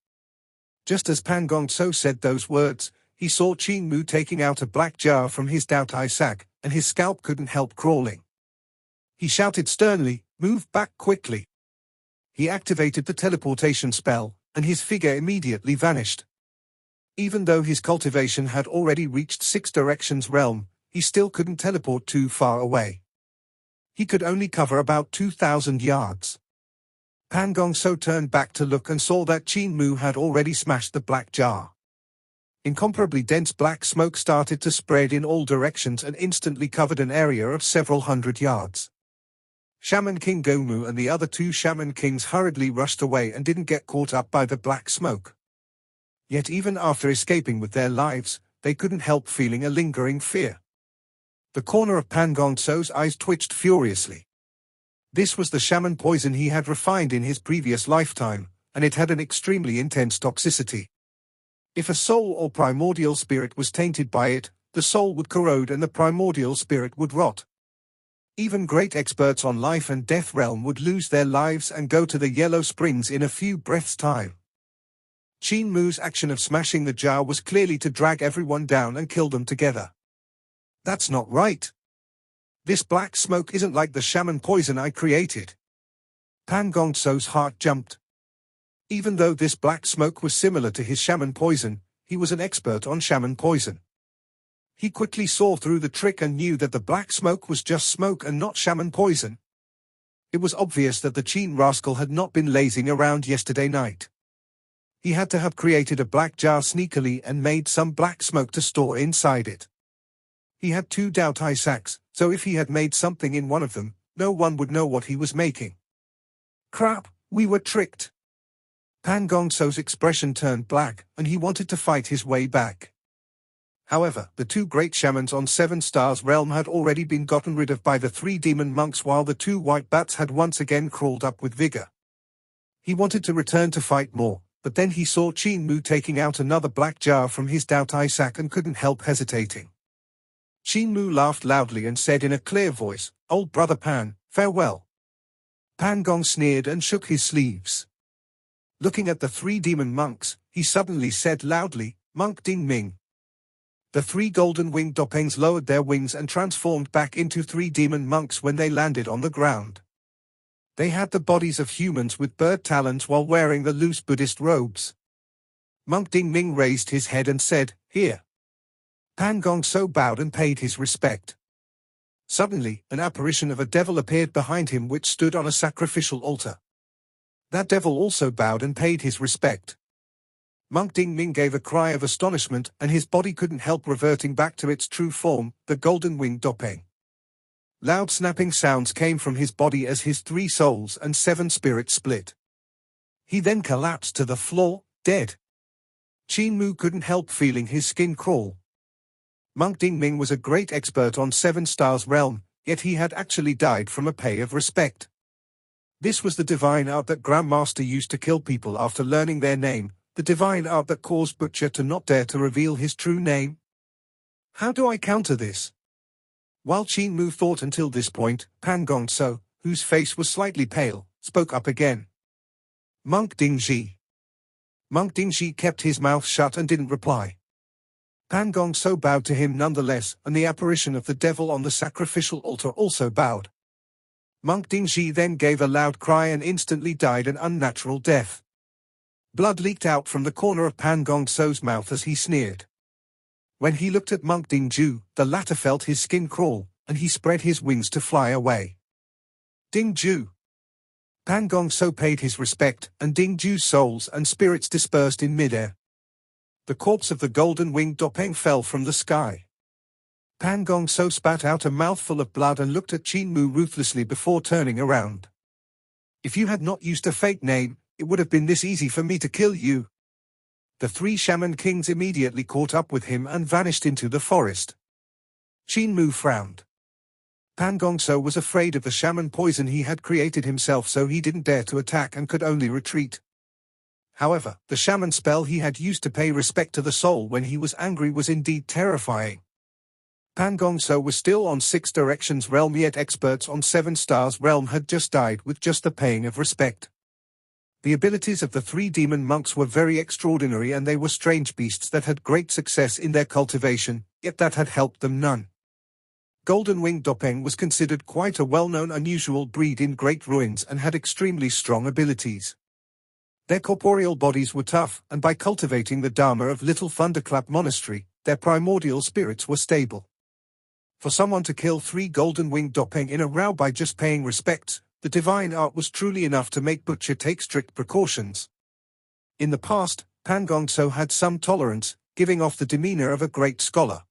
Just as Pan Gongso said those words, he saw Qin Mu taking out a black jar from his Daotai sack, and his scalp couldn't help crawling. He shouted sternly, "Move back quickly." He activated the teleportation spell, and his figure immediately vanished. Even though his cultivation had already reached 6 directions realm, he still couldn't teleport too far away. He could only cover about 2,000 yards. Pan Gongso turned back to look and saw that Qin Mu had already smashed the black jar. Incomparably dense black smoke started to spread in all directions and instantly covered an area of several hundred yards. Shaman King Gongmu and the other 2 shaman kings hurriedly rushed away and didn't get caught up by the black smoke. Yet even after escaping with their lives, they couldn't help feeling a lingering fear. The corner of Pan Gongso's eyes twitched furiously. This was the shaman poison he had refined in his previous lifetime, and it had an extremely intense toxicity. If a soul or primordial spirit was tainted by it, the soul would corrode and the primordial spirit would rot. Even great experts on life and death realm would lose their lives and go to the Yellow Springs in a few breaths' time. Qin Mu's action of smashing the jar was clearly to drag everyone down and kill them together. That's not right. This black smoke isn't like the shaman poison I created. Pan Gongso's heart jumped. Even though this black smoke was similar to his shaman poison, he was an expert on shaman poison. He quickly saw through the trick and knew that the black smoke was just smoke and not shaman poison. It was obvious that the Qin rascal had not been lazing around yesterday night. He had to have created a black jar sneakily and made some black smoke to store inside it. He had 2 Dao Tai sacks, so if he had made something in one of them, no one would know what he was making. Crap, we were tricked. Pan Gongso's expression turned black, and he wanted to fight his way back. However, the 2 great shamans on 7 Stars Realm had already been gotten rid of by the 3 demon monks, while the 2 white bats had once again crawled up with vigor. He wanted to return to fight more, but then he saw Qin Mu taking out another black jar from his Dao Tai sack and couldn't help hesitating. Qin Mu laughed loudly and said in a clear voice, "Old brother Pan, farewell." Pan Gong sneered and shook his sleeves. Looking at the 3 demon monks, he suddenly said loudly, "Monk Ding Ming." The 3 golden-winged dopengs lowered their wings and transformed back into 3 demon monks when they landed on the ground. They had the bodies of humans with bird talons while wearing the loose Buddhist robes. Monk Ding Ming raised his head and said, "Here." Pan Gongso bowed and paid his respect. Suddenly, an apparition of a devil appeared behind him which stood on a sacrificial altar. That devil also bowed and paid his respect. Monk Ding Ming gave a cry of astonishment, and his body couldn't help reverting back to its true form, the golden-winged dopeng. Loud snapping sounds came from his body as his 3 souls and 7 spirits split. He then collapsed to the floor, dead. Qin Mu couldn't help feeling his skin crawl. Monk Ding Ming was a great expert on 7 Stars Realm, yet he had actually died from a pay of respect. This was the divine art that Grandmaster used to kill people after learning their name, the divine art that caused Butcher to not dare to reveal his true name. How do I counter this? While Qin Mu thought until this point, Pan Gongso, whose face was slightly pale, spoke up again. "Monk Dingji." Monk Dingji kept his mouth shut and didn't reply. Pan Gongso bowed to him nonetheless, and the apparition of the devil on the sacrificial altar also bowed. Monk Dingji then gave a loud cry and instantly died an unnatural death. Blood leaked out from the corner of Pan Gongso's mouth as he sneered. When he looked at Monk Dingju, the latter felt his skin crawl, and he spread his wings to fly away. Dingju. Pan Gongso paid his respect, and Dingju's souls and spirits dispersed in midair. The corpse of the golden-winged dopeng fell from the sky. Pan Gongso spat out a mouthful of blood and looked at Qin Mu ruthlessly before turning around. "If you had not used a fake name, it would have been this easy for me to kill you." The 3 shaman kings immediately caught up with him and vanished into the forest. Qin Mu frowned. Pan Gongso was afraid of the shaman poison he had created himself, so he didn't dare to attack and could only retreat. However, the shaman spell he had used to pay respect to the soul when he was angry was indeed terrifying. Pan Gongso was still on 6 Directions Realm, yet experts on 7 Stars Realm had just died with just the paying of respect. The abilities of the 3 demon monks were very extraordinary, and they were strange beasts that had great success in their cultivation, yet that had helped them none. Golden-winged dopeng was considered quite a well-known unusual breed in Great Ruins and had extremely strong abilities. Their corporeal bodies were tough, and by cultivating the Dharma of Little Thunderclap Monastery, their primordial spirits were stable. For someone to kill 3 golden-winged dopeng in a row by just paying respects, the divine art was truly enough to make Butcher take strict precautions. In the past, Pan Gongso had some tolerance, giving off the demeanor of a great scholar.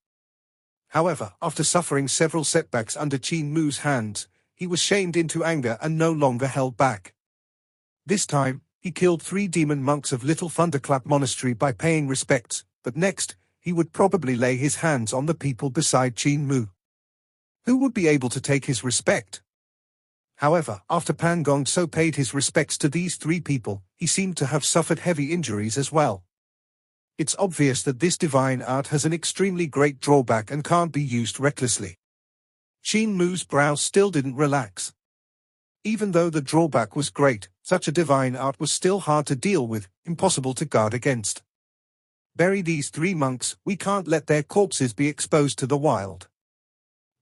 However, after suffering several setbacks under Qin Mu's hands, he was shamed into anger and no longer held back. This time, he killed 3 demon monks of Little Thunderclap Monastery by paying respects, but next, he would probably lay his hands on the people beside Qin Mu. Who would be able to take his respect? However, after Pan Gongso paid his respects to these 3 people, he seemed to have suffered heavy injuries as well. It's obvious that this divine art has an extremely great drawback and can't be used recklessly. Qin Mu's brows still didn't relax. Even though the drawback was great, such a divine art was still hard to deal with, impossible to guard against. Bury these 3 monks, we can't let their corpses be exposed to the wild.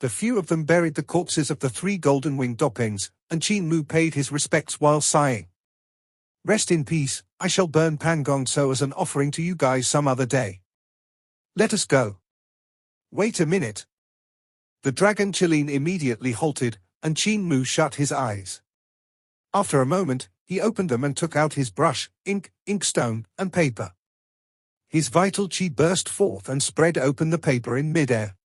The few of them buried the corpses of the 3 golden-winged doppings, and Qin Mu paid his respects while sighing. Rest in peace, I shall burn Pangong Tso as an offering to you guys some other day. Let us go. Wait a minute. The dragon Qilin immediately halted, and Qin Mu shut his eyes. After a moment, he opened them and took out his brush, ink, inkstone, and paper. His vital qi burst forth and spread open the paper in midair.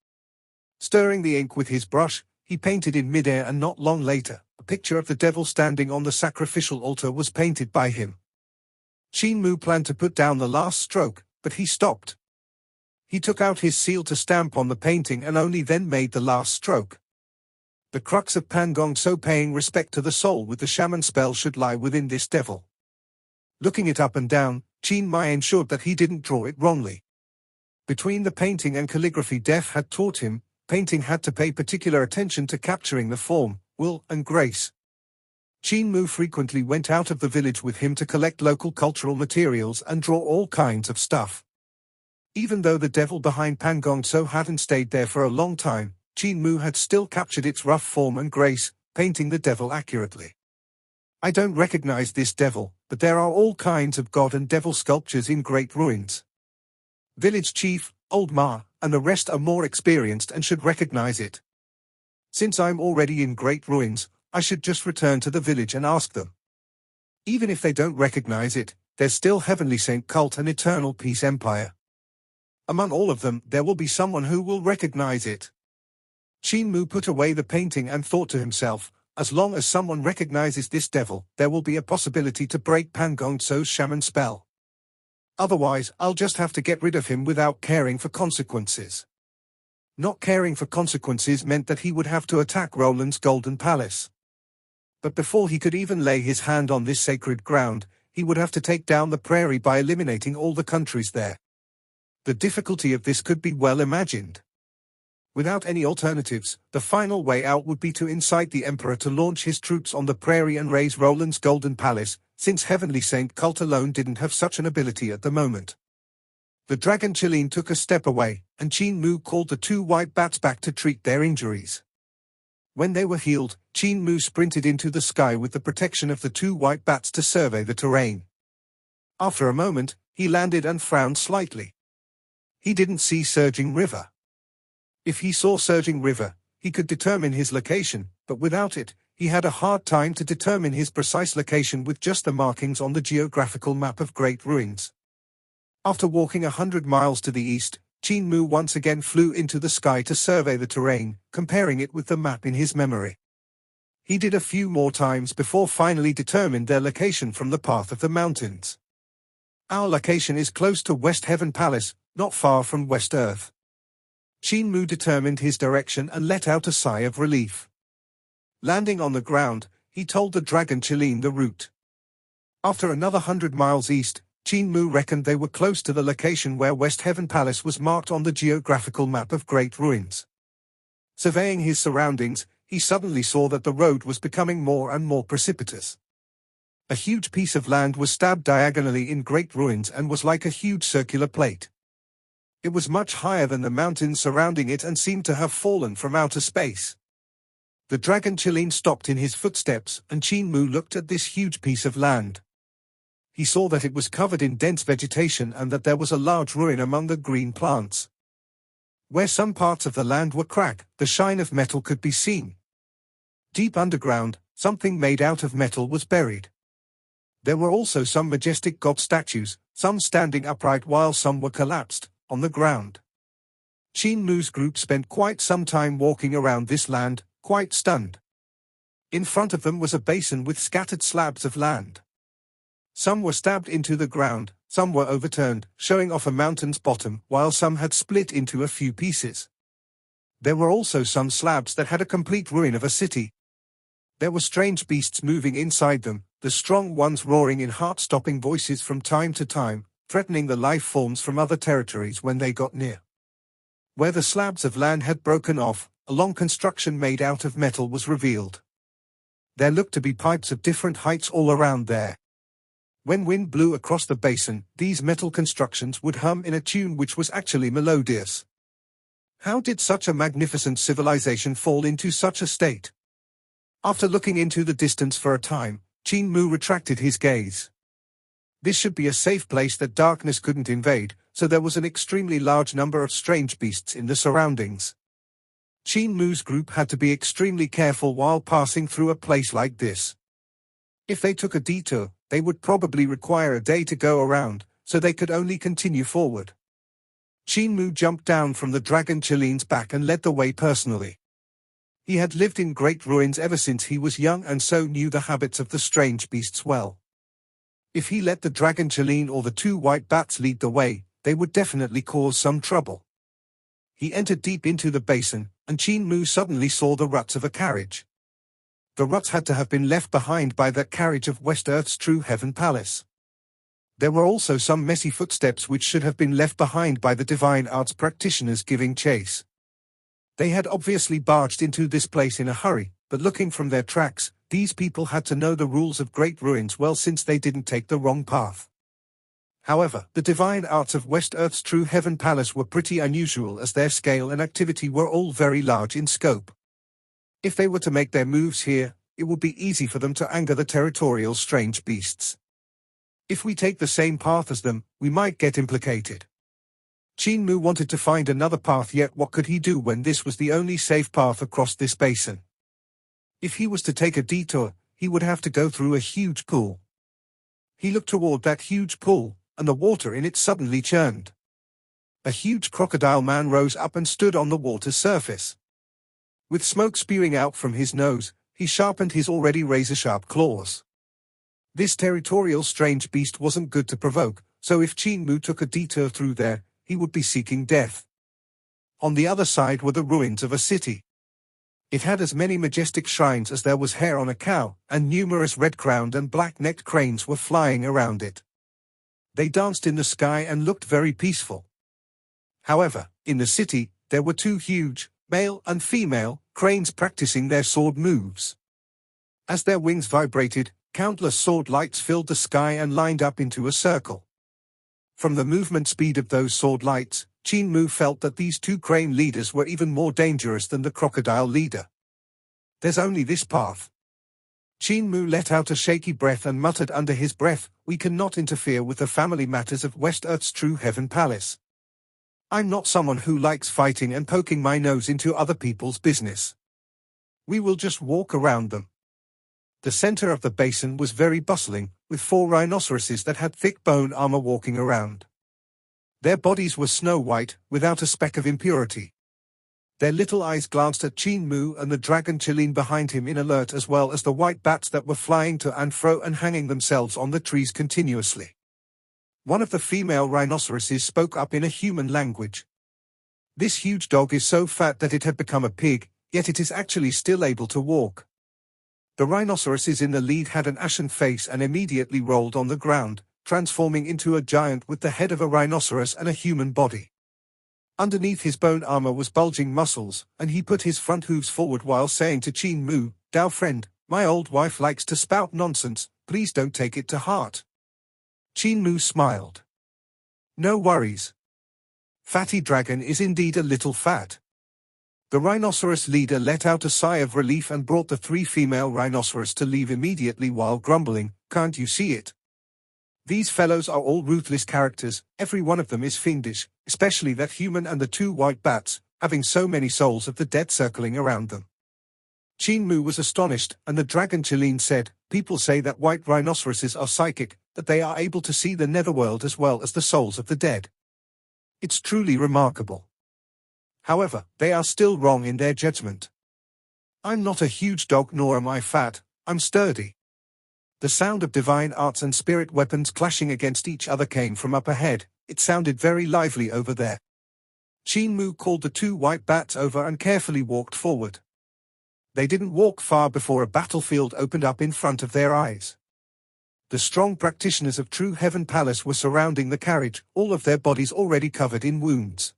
Stirring the ink with his brush, he painted in midair, and not long later, a picture of the devil standing on the sacrificial altar was painted by him. Qin Mu planned to put down the last stroke, but he stopped. He took out his seal to stamp on the painting and only then made the last stroke. The crux of Pangong Tso, paying respect to the soul with the shaman spell, should lie within this devil. Looking it up and down, Qin Mu ensured that he didn't draw it wrongly. Between the painting and calligraphy Death had taught him, painting had to pay particular attention to capturing the form, will, and grace. Qin Mu frequently went out of the village with him to collect local cultural materials and draw all kinds of stuff. Even though the devil behind Pangong Tso hadn't stayed there for a long time, Qin Mu had still captured its rough form and grace, painting the devil accurately. I don't recognize this devil, but there are all kinds of god and devil sculptures in Great Ruins. Village chief, Old Ma, and the rest are more experienced and should recognize it. Since I'm already in Great Ruins, I should just return to the village and ask them. Even if they don't recognize it, there's still Heavenly Saint Cult and Eternal Peace Empire. Among all of them, there will be someone who will recognize it. Qin Mu put away the painting and thought to himself, as long as someone recognizes this devil, there will be a possibility to break Pangong Tso's shaman spell. Otherwise, I'll just have to get rid of him without caring for consequences. Not caring for consequences meant that he would have to attack Roland's Golden Palace. But before he could even lay his hand on this sacred ground, he would have to take down the prairie by eliminating all the countries there. The difficulty of this could be well imagined. Without any alternatives, the final way out would be to incite the Emperor to launch his troops on the prairie and raise Roland's Golden Palace, since Heavenly Saint Cult alone didn't have such an ability at the moment. The dragon Qilin took a step away, and Qin Mu called the 2 white bats back to treat their injuries. When they were healed, Qin Mu sprinted into the sky with the protection of the 2 white bats to survey the terrain. After a moment, he landed and frowned slightly. He didn't see Surging River. If he saw Surging River, he could determine his location, but without it, he had a hard time to determine his precise location with just the markings on the geographical map of Great Ruins. After walking 100 miles to the east, Qin Mu once again flew into the sky to survey the terrain, comparing it with the map in his memory. He did a few more times before finally determined their location from the path of the mountains. Our location is close to West Heaven Palace, not far from West Earth. Qin Mu determined his direction and let out a sigh of relief. Landing on the ground, he told the dragon Qilin the route. After another 100 miles east, Qin Mu reckoned they were close to the location where West Heaven Palace was marked on the geographical map of Great Ruins. Surveying his surroundings, he suddenly saw that the road was becoming more and more precipitous. A huge piece of land was stabbed diagonally in Great Ruins and was like a huge circular plate. It was much higher than the mountains surrounding it and seemed to have fallen from outer space. The dragon Qilin stopped in his footsteps, and Qin Mu looked at this huge piece of land. He saw that it was covered in dense vegetation and that there was a large ruin among the green plants. Where some parts of the land were cracked, the shine of metal could be seen. Deep underground, something made out of metal was buried. There were also some majestic god statues, some standing upright while some were collapsed, on the ground. Qin Mu's group spent quite some time walking around this land, quite stunned. In front of them was a basin with scattered slabs of land. Some were stabbed into the ground, some were overturned, showing off a mountain's bottom, while some had split into a few pieces. There were also some slabs that had a complete ruin of a city. There were strange beasts moving inside them, the strong ones roaring in heart-stopping voices from time to time, threatening the life forms from other territories when they got near. Where the slabs of land had broken off, a long construction made out of metal was revealed. There looked to be pipes of different heights all around there. When wind blew across the basin, these metal constructions would hum in a tune which was actually melodious. How did such a magnificent civilization fall into such a state? After looking into the distance for a time, Qin Mu retracted his gaze. This should be a safe place that darkness couldn't invade, so there was an extremely large number of strange beasts in the surroundings. Qin Mu's group had to be extremely careful while passing through a place like this. If they took a detour, they would probably require a day to go around, so they could only continue forward. Qin Mu jumped down from the dragon Chilean's back and led the way personally. He had lived in great ruins ever since he was young and so knew the habits of the strange beasts well. If he let the dragon Chilean or the two white bats lead the way, they would definitely cause some trouble. He entered deep into the basin, and Qin Mu suddenly saw the ruts of a carriage. The ruts had to have been left behind by that carriage of West Earth's true heaven palace. There were also some messy footsteps which should have been left behind by the divine arts practitioners giving chase. They had obviously barged into this place in a hurry, but looking from their tracks, these people had to know the rules of great ruins well since they didn't take the wrong path. However, the divine arts of West Earth's true heaven palace were pretty unusual as their scale and activity were all very large in scope. If they were to make their moves here, it would be easy for them to anger the territorial strange beasts. If we take the same path as them, we might get implicated. Qin Mu wanted to find another path, yet what could he do when this was the only safe path across this basin? If he was to take a detour, he would have to go through a huge pool. He looked toward that huge pool, and the water in it suddenly churned. A huge crocodile man rose up and stood on the water's surface. With smoke spewing out from his nose, he sharpened his already razor-sharp claws. This territorial strange beast wasn't good to provoke, so if Qin Mu took a detour through there, he would be seeking death. On the other side were the ruins of a city. It had as many majestic shrines as there was hair on a cow, and numerous red-crowned and black-necked cranes were flying around it. They danced in the sky and looked very peaceful. However, in the city, there were two huge, male and female, cranes practicing their sword moves. As their wings vibrated, countless sword lights filled the sky and lined up into a circle. From the movement speed of those sword lights, Qin Mu felt that these two crane leaders were even more dangerous than the crocodile leader. There's only this path. Qin Mu let out a shaky breath and muttered under his breath, "We cannot interfere with the family matters of West Earth's true heaven palace. I'm not someone who likes fighting and poking my nose into other people's business. We will just walk around them." The center of the basin was very bustling, with 4 rhinoceroses that had thick bone armor walking around. Their bodies were snow white, without a speck of impurity. Their little eyes glanced at Qin Mu and the dragon Chilean behind him in alert, as well as the white bats that were flying to and fro and hanging themselves on the trees continuously. One of the female rhinoceroses spoke up in a human language. "This huge dog is so fat that it had become a pig, yet it is actually still able to walk." The rhinoceroses in the lead had an ashen face and immediately rolled on the ground, transforming into a giant with the head of a rhinoceros and a human body. Underneath his bone armor was bulging muscles, and he put his front hooves forward while saying to Qin Mu, "Dao friend, my old wife likes to spout nonsense, please don't take it to heart." Qin Mu smiled. "No worries. Fatty Dragon is indeed a little fat." The rhinoceros leader let out a sigh of relief and brought the 3 female rhinoceros to leave immediately while grumbling, "Can't you see it? These fellows are all ruthless characters, every one of them is fiendish, especially that human and the 2 white bats, having so many souls of the dead circling around them." Qin Mu was astonished, and the dragon Chilean said, "People say that white rhinoceroses are psychic, that they are able to see the netherworld as well as the souls of the dead. It's truly remarkable. However, they are still wrong in their judgment. I'm not a huge dog nor am I fat, I'm sturdy." The sound of divine arts and spirit weapons clashing against each other came from up ahead. It sounded very lively over there. Qin Mu called the 2 white bats over and carefully walked forward. They didn't walk far before a battlefield opened up in front of their eyes. The strong practitioners of True Heaven Palace were surrounding the carriage, all of their bodies already covered in wounds.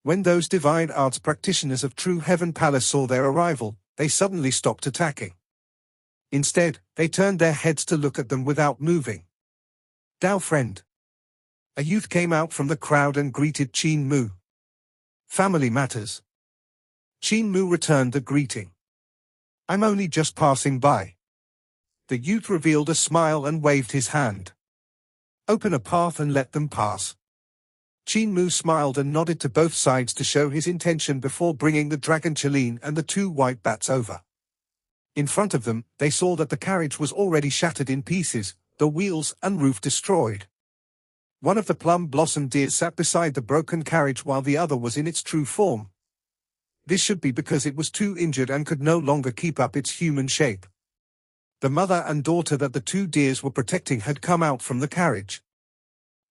When those divine arts practitioners of True Heaven Palace saw their arrival, they suddenly stopped attacking. Instead, they turned their heads to look at them without moving. "Dao friend." A youth came out from the crowd and greeted Qin Mu. Family matters. Qin Mu returned the greeting. I'm only just passing by. The youth revealed a smile and waved his hand. Open a path and let them pass. Qin Mu smiled and nodded to both sides to show his intention before bringing the dragon Qilin and the two white bats over. In front of them, they saw that the carriage was already shattered in pieces, the wheels and roof destroyed. One of the plum blossom deer sat beside the broken carriage while the other was in its true form. This should be because it was too injured and could no longer keep up its human shape. The mother and daughter that the two deers were protecting had come out from the carriage.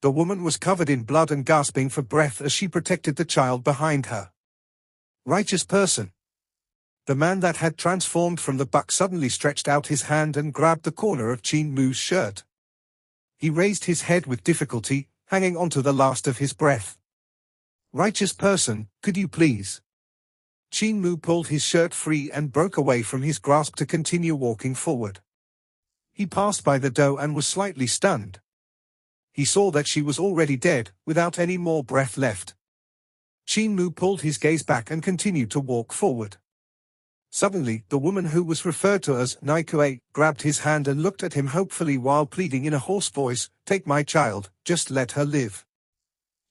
The woman was covered in blood and gasping for breath as she protected the child behind her. Righteous person. The man that had transformed from the buck suddenly stretched out his hand and grabbed the corner of Qin Mu's shirt. He raised his head with difficulty, hanging onto the last of his breath. Righteous person, could you please? Qin Mu pulled his shirt free and broke away from his grasp to continue walking forward. He passed by the doe and was slightly stunned. He saw that she was already dead, without any more breath left. Qin Mu pulled his gaze back and continued to walk forward. Suddenly, the woman who was referred to as Naikue grabbed his hand and looked at him hopefully while pleading in a hoarse voice, "Take my child, just let her live."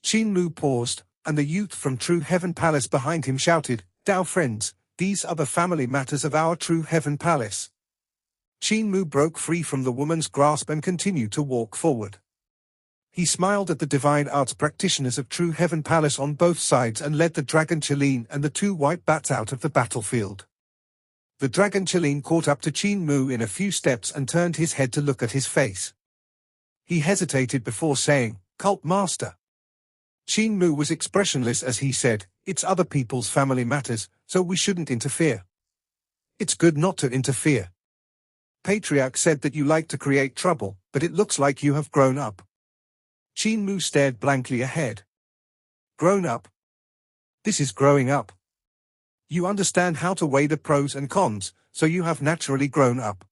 Qin Mu paused, and the youth from True Heaven Palace behind him shouted, "Dao friends, these are the family matters of our True Heaven Palace." Qin Mu broke free from the woman's grasp and continued to walk forward. He smiled at the divine arts practitioners of True Heaven Palace on both sides and led the dragon Qilin and the two white bats out of the battlefield. The dragon Qilin caught up to Qin Mu in a few steps and turned his head to look at his face. He hesitated before saying, "Cult Master." Qin Mu was expressionless as he said, "It's other people's family matters, so we shouldn't interfere." "It's good not to interfere. Patriarch said that you like to create trouble, but it looks like you have grown up." Qin Mu stared blankly ahead. Grown up? This is growing up. You understand how to weigh the pros and cons, so you have naturally grown up.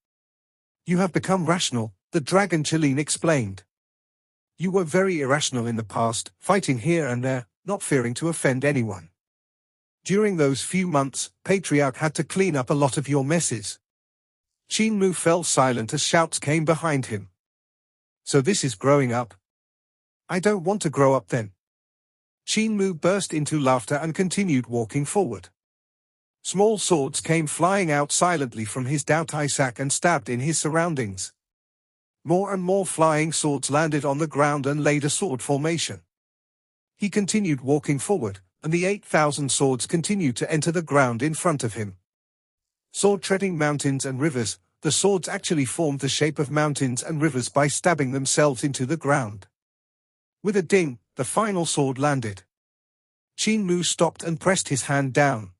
You have become rational, the dragon Qilin explained. You were very irrational in the past, fighting here and there, not fearing to offend anyone. During those few months, Patriarch had to clean up a lot of your messes. Qin Mu fell silent as shouts came behind him. So this is growing up? I don't want to grow up then. Qin Mu burst into laughter and continued walking forward. Small swords came flying out silently from his Daotai sack and stabbed in his surroundings. More and more flying swords landed on the ground and laid a sword formation. He continued walking forward, and the 8,000 swords continued to enter the ground in front of him. Sword-treading mountains and rivers, the swords actually formed the shape of mountains and rivers by stabbing themselves into the ground. With a ding, the final sword landed. Qin Mu stopped and pressed his hand down.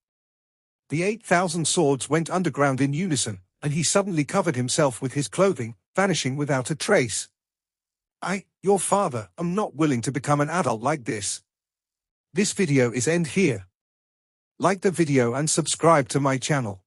The 8,000 swords went underground in unison, and he suddenly covered himself with his clothing, vanishing without a trace. Your father, am not willing to become an adult like this. This video is end here. Like the video and subscribe to my channel.